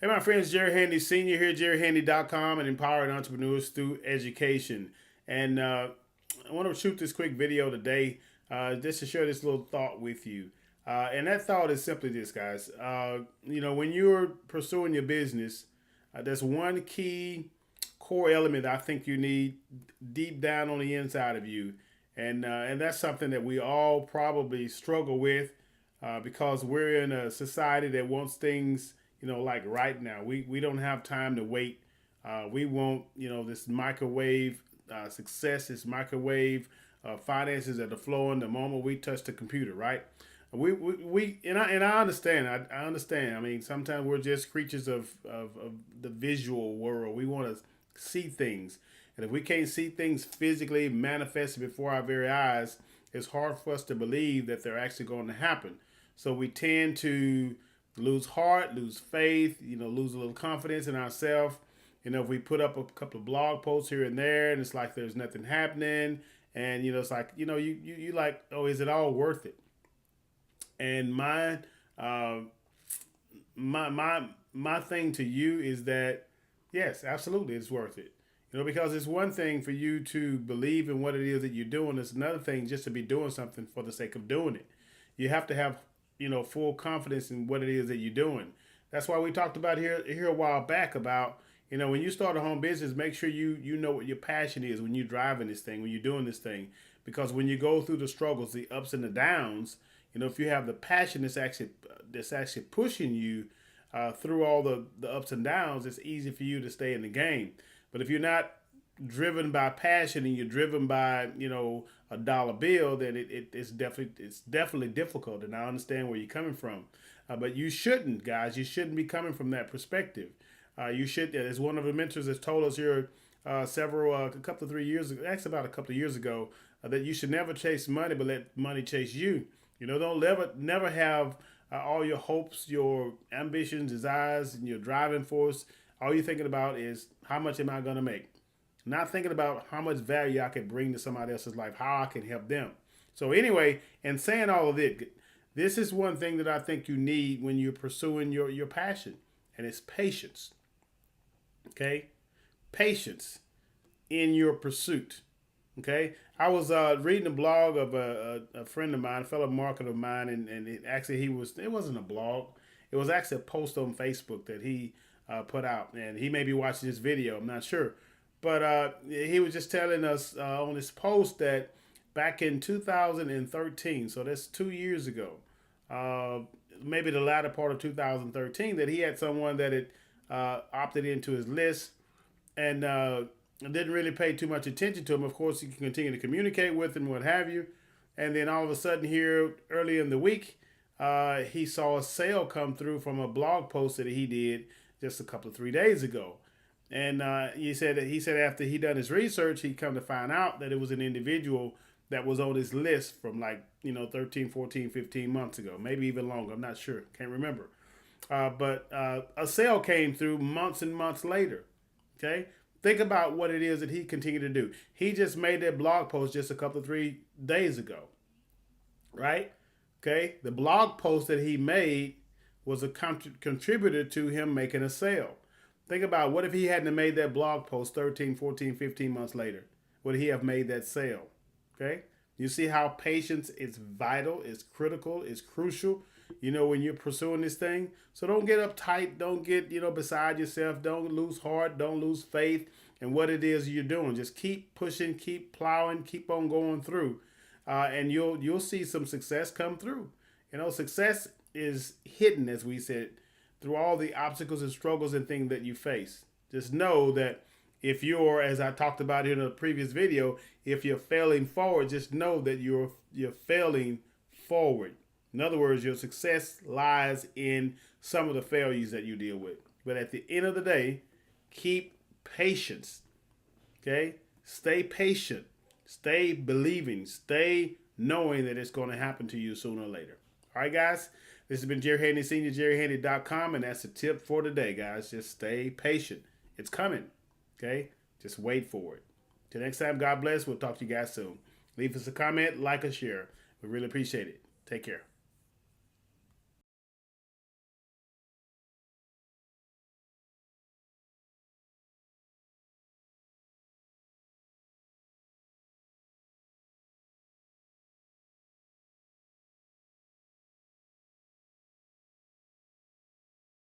Hey, my friends, Jerry Handy Sr. here, jerryhandy.com, and empowering entrepreneurs through education. And I want to shoot this quick video today just to share this little thought with you. And that thought is simply this, guys. When you're pursuing your business, there's one key core element I think you need deep down on the inside of you. And that's something that we all probably struggle with because we're in a society that wants things, like right now. We don't have time to wait. We want, this microwave success, this microwave finances that are flowing the moment we touch the computer, right? And I understand. I understand. I mean, sometimes we're just creatures of the visual world. We want to see things. And if we can't see things physically manifested before our very eyes, it's hard for us to believe that they're actually going to happen. So we tend to lose heart, lose faith, lose a little confidence in ourselves. If we put up a couple of blog posts here and there and it's like there's nothing happening, and it's like, you like, oh, is it all worth it? And uh, my thing to you is that yes, absolutely, it's worth it. Because it's one thing for you to believe in what it is that you're doing. It's another thing just to be doing something for the sake of doing it. You have to have full confidence in what it is that you're doing. That's why we talked about here a while back about when you start a home business, make sure you know what your passion is when you're driving this thing, when you're doing this thing, because when you go through the struggles, the ups and the downs, if you have the passion that's actually pushing you through all the ups and downs, it's easy for you to stay in the game. But if you're not driven by passion and you're driven by a dollar bill, then it's definitely difficult. And I understand where you're coming from, but you shouldn't, guys. You shouldn't be coming from that perspective. You should, as one of the mentors has told us here a couple of 3 years ago, actually about a couple of years ago, that you should never chase money, but let money chase you. Don't never have all your hopes, your ambitions, desires, and your driving force. All you're thinking about is how much am I going to make? Not thinking about how much value I can bring to somebody else's life, how I can help them. So anyway, and saying all of it, this is one thing that I think you need when you're pursuing your passion, and it's patience. Okay? Patience in your pursuit. Okay? I was reading a blog of a friend of mine, a fellow marketer of mine, and it wasn't a blog. It was actually a post on Facebook that he put out. And he may be watching this video, I'm not sure. But he was just telling us on this post that back in 2013, so that's 2 years ago, maybe the latter part of 2013, that he had someone that had opted into his list and didn't really pay too much attention to him. Of course, he can continue to communicate with him, what have you. And then all of a sudden here early in the week, he saw a sale come through from a blog post that he did just a couple of 3 days ago. And he said after he done his research, he come to find out that it was an individual that was on his list from 13, 14, 15 months ago, maybe even longer. I'm not sure. Can't remember. But a sale came through months and months later. Okay? Think about what it is that he continued to do. He just made that blog post just a couple of 3 days ago. Right? Okay? The blog post that he made was a contributor to him making a sale. Think about what if he hadn't made that blog post 13, 14, 15 months later? Would he have made that sale? Okay? You see how patience is vital, is critical, is crucial, when you're pursuing this thing. So don't get uptight. Don't get, beside yourself. Don't lose heart. Don't lose faith in what it is you're doing. Just keep pushing, keep plowing, keep on going through. And you'll see some success come through. Success is hidden, as we said, through all the obstacles and struggles and things that you face. Just know that if you're, as I talked about in a previous video, if you're failing forward, just know that you're failing forward. In other words, your success lies in some of the failures that you deal with. But at the end of the day, keep patience. Okay? Stay patient. Stay believing. Stay knowing that it's going to happen to you sooner or later. All right, guys? This has been Jerry Handy Sr., jerryhandy.com, and that's the tip for today, guys. Just stay patient. It's coming, okay? Just wait for it. Till next time, God bless. We'll talk to you guys soon. Leave us a comment, like, or share. We really appreciate it. Take care.